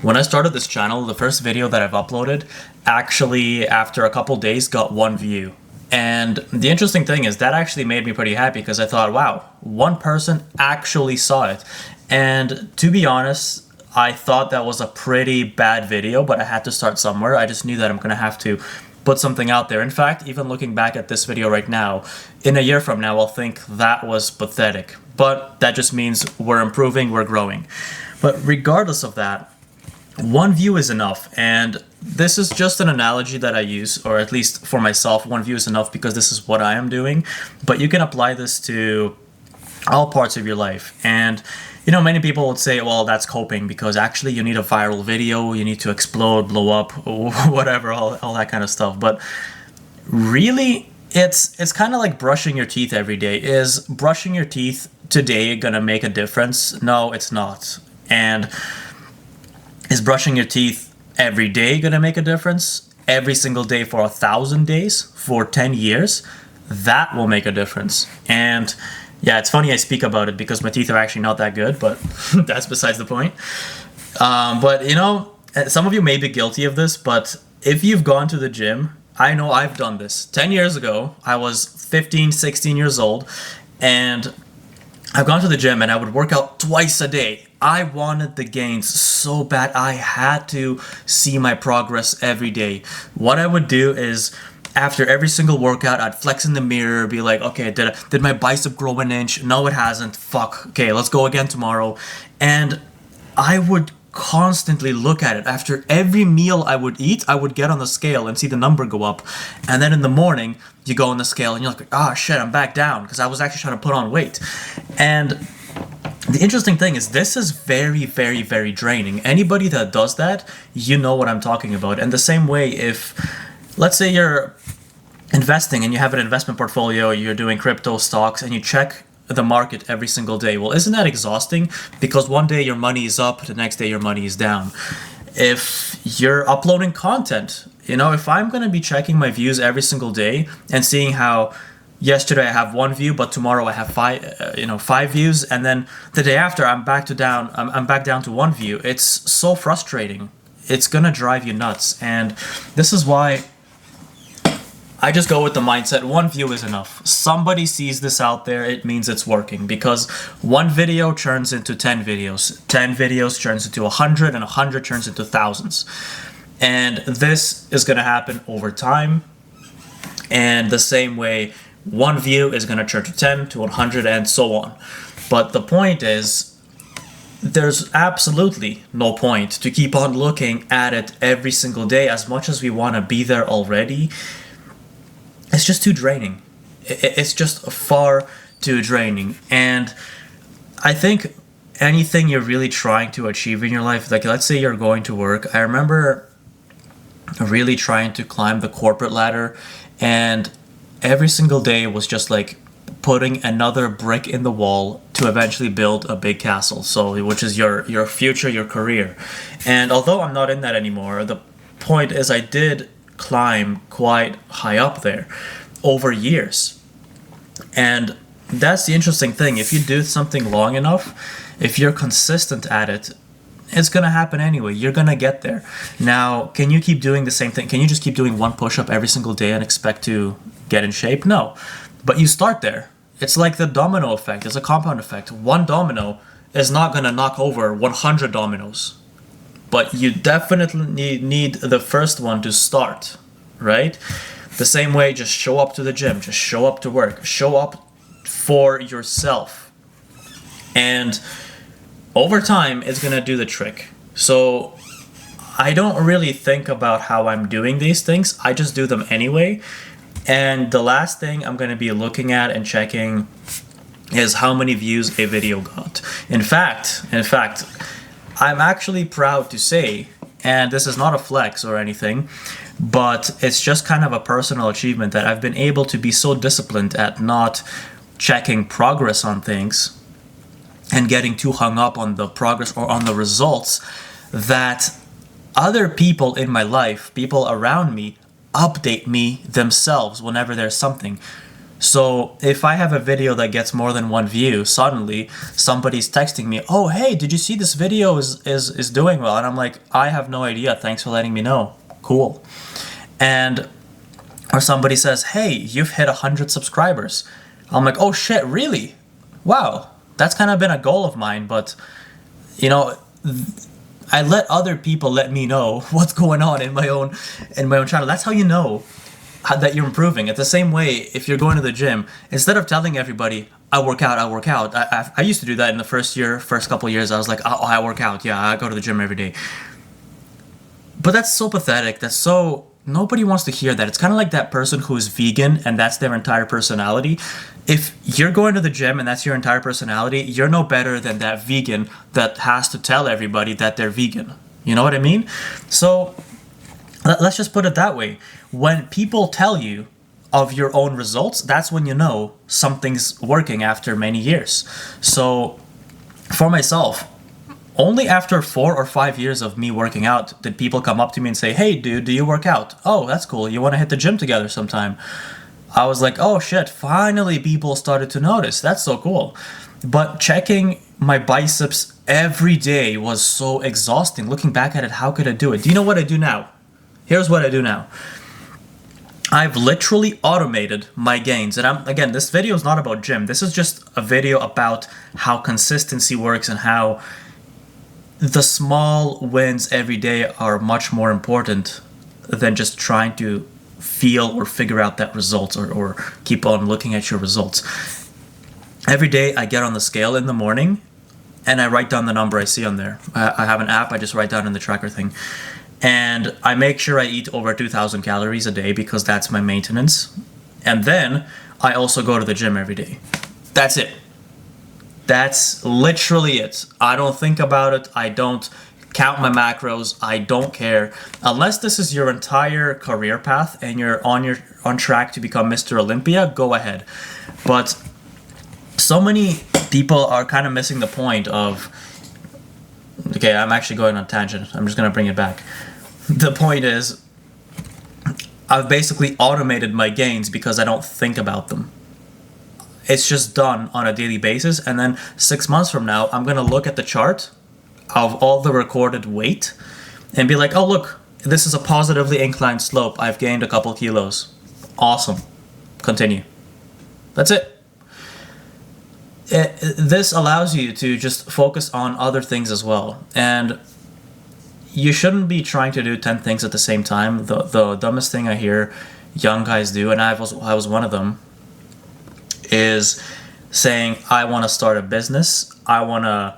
When I started this channel, the first video that I've uploaded actually, after a couple days, got 1 view. And the interesting thing is that actually made me pretty happy because I thought, wow, one person actually saw it. And to be honest, I thought that was a pretty bad video, but I had to start somewhere. I just knew that I'm gonna have to put something out there. In fact, even looking back at this video right now, in a year from now, I'll think that was pathetic. But that just means we're improving, we're growing. But regardless of that, 1 view is enough, and this is just an analogy that I use, or at least for myself, 1 view is enough because this is what I am doing, but you can apply this to all parts of your life. And you know, many people would say, well, that's coping, because actually you need a viral video, you need to explode, blow up, whatever, all that kind of stuff. But really, it's kind of like brushing your teeth every day. Is brushing your teeth today gonna make a difference? No, it's not. And is brushing your teeth every day gonna make a difference? Every single day for 1,000 days, for 10 years? That will make a difference. And yeah, it's funny I speak about it because my teeth are actually not that good, but that's besides the point. But you know, some of you may be guilty of this, but if you've gone to the gym, I know I've done this. 10 years ago, I was 15, 16 years old, and I've gone to the gym and I would work out twice a day. I wanted the gains so bad. I had to see my progress every day. What I would do is, after every single workout, I'd flex in the mirror, be like, okay, did my bicep grow an inch? No, it hasn't. Fuck. Okay, let's go again tomorrow. And I would constantly look at it. After every meal I would eat, I would get on the scale and see the number go up. And then in the morning, you go on the scale and you're like, oh shit, I'm back down, because I was actually trying to put on weight. And the interesting thing is, this is very, very, very draining. Anybody that does that, you know what I'm talking about. And the same way, if, let's say you're investing and you have an investment portfolio, you're doing crypto stocks, and you check the market every single day. Well, isn't that exhausting? Because one day your money is up, the next day your money is down. If you're uploading content, you know, if I'm going to be checking my views every single day and seeing how yesterday I have 1 view, but tomorrow I have 5 views, and then the day after I'm back down to 1 view. It's so frustrating. It's gonna drive you nuts, and this is why I just go with the mindset 1 view is enough. Somebody sees this out there, it means it's working, because 1 video turns into 10 videos. 10 videos turns into 100, and 100 turns into thousands. And this is gonna happen over time. And the same way, 1 view is going to turn to 10, to 100, and so on. But the point is, there's absolutely no point to keep on looking at it every single day. As much as we want to be there already, it's just too draining. It's just far too draining. And I think anything you're really trying to achieve in your life, like let's say you're going to work. I remember really trying to climb the corporate ladder, and every single day was just like putting another brick in the wall to eventually build a big castle. So, which is your future, your career. And although I'm not in that anymore, the point is I did climb quite high up there over years. And that's the interesting thing. If you do something long enough, if you're consistent at it, it's going to happen anyway. You're going to get there. Now, can you keep doing the same thing? Can you just keep doing one push-up every single day and expect to get in shape? No. But you start there. It's like the domino effect. It's a compound effect. One domino is not going to knock over 100 dominoes. But you definitely need the first one to start, right? The same way, just show up to the gym. Just show up to work. Show up for yourself. And over time, it's going to do the trick. So I don't really think about how I'm doing these things. I just do them anyway. And the last thing I'm going to be looking at and checking is how many views a video got. In fact, I'm actually proud to say, and this is not a flex or anything, but it's just kind of a personal achievement, that I've been able to be so disciplined at not checking progress on things and getting too hung up on the progress or on the results, that other people in my life, people around me, update me themselves whenever there's something. So if I have a video that gets more than one view, suddenly somebody's texting me, "Oh, hey, did you see this video is doing well?" And I'm like, "I have no idea. Thanks for letting me know. Cool." And or somebody says, "Hey, you've hit 100 subscribers." I'm like, "Oh shit, really? Wow. That's kind of been a goal of mine, but you know, I let other people let me know what's going on in my own channel. That's how you know that you're improving. It's the same way if you're going to the gym. Instead of telling everybody, I work out. I used to do that in the first couple of years. I was like, oh, I work out. Yeah, I go to the gym every day. But that's so pathetic. That's so... Nobody wants to hear that. It's kind of like that person who's vegan and that's their entire personality. If you're going to the gym and that's your entire personality, you're no better than that vegan that has to tell everybody that they're vegan. You know what I mean? So let's just put it that way. When people tell you of your own results, that's when you know something's working after many years. So for myself, only after 4 or 5 years of me working out did people come up to me and say, "Hey dude, do you work out? Oh, that's cool. You want to hit the gym together sometime?" I was like, "Oh shit, finally people started to notice. That's so cool." But checking my biceps every day was so exhausting. Looking back at it, how could I do it? Do you know what I do now? Here's what I do now. I've literally automated my gains. And again, this video is not about gym. This is just a video about how consistency works and how the small wins every day are much more important than just trying to feel or figure out that results or keep on looking at your results. Every day I get on the scale in the morning and I write down the number I see on there. I have an app, I just write down in the tracker thing. And I make sure I eat over 2,000 calories a day because that's my maintenance. And then I also go to the gym every day. That's it. That's literally it. I don't think about it. I don't count my macros. I don't care. Unless this is your entire career path and you're on track to become Mr. Olympia, go ahead. But so many people are kind of missing the point of... Okay, I'm actually going on a tangent. I'm just going to bring it back. The point is, I've basically automated my gains because I don't think about them. It's just done on a daily basis, and then 6 months from now, I'm going to look at the chart of all the recorded weight and be like, oh, look, this is a positively inclined slope. I've gained a couple kilos. Awesome. Continue. That's it. This allows you to just focus on other things as well. And you shouldn't be trying to do 10 things at the same time. The dumbest thing I hear young guys do, and I was one of them, is saying, I want to start a business, I want to,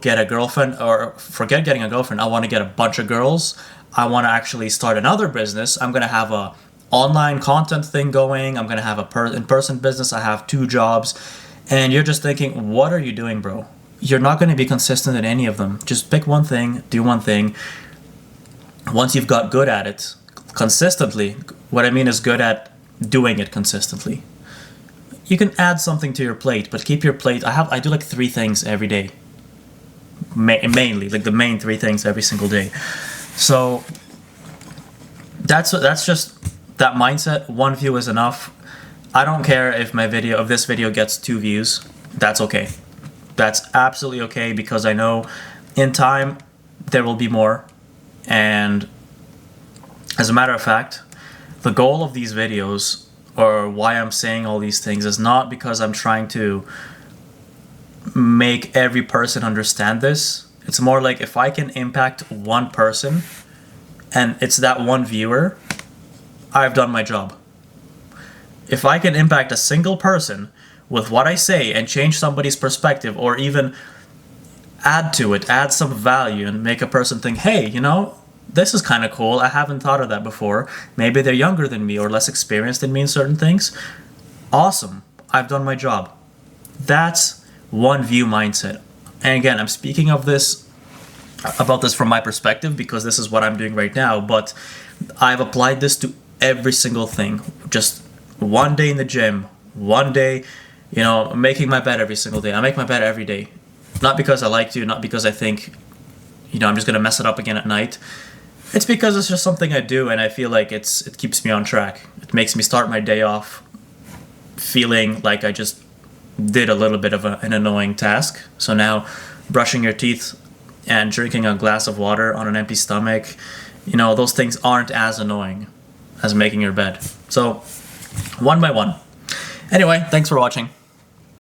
get a girlfriend, or forget getting a girlfriend, I want to get a bunch of girls, I want to actually start another business, I'm going to have a online content thing going, I'm going to have a in-person business, I have 2 jobs, and you're just thinking, what are you doing, bro? You're not going to be consistent in any of them. Just pick one thing, do one thing. Once you've got good at it, consistently, what I mean is good at doing it consistently. You can add something to your plate, but keep your plate. I do like 3 things every day. Mainly, like the main 3 things every single day. So that's just that mindset. 1 view is enough. I don't care if this video gets 2 views. That's okay. That's absolutely okay, because I know in time there will be more. And as a matter of fact, the goal of these videos, or why I'm saying all these things, is not because I'm trying to make every person understand this. It's more like, if I can impact one person and it's that one viewer, I've done my job. If I can impact a single person with what I say and change somebody's perspective, or even add to it, add some value and make a person think, hey, this is kind of cool, I haven't thought of that before. Maybe they're younger than me or less experienced than me in certain things. Awesome. I've done my job. That's one view mindset. And again, I'm speaking about this from my perspective because this is what I'm doing right now, but I've applied this to every single thing. Just one day in the gym, one day, making my bed every single day. I make my bed every day. Not because I like to, not because I think, I'm just going to mess it up again at night. It's because it's just something I do, and I feel like it keeps me on track. It makes me start my day off feeling like I just did a little bit of an annoying task. So now brushing your teeth and drinking a glass of water on an empty stomach, you know, those things aren't as annoying as making your bed. So one by one. Anyway, thanks for watching.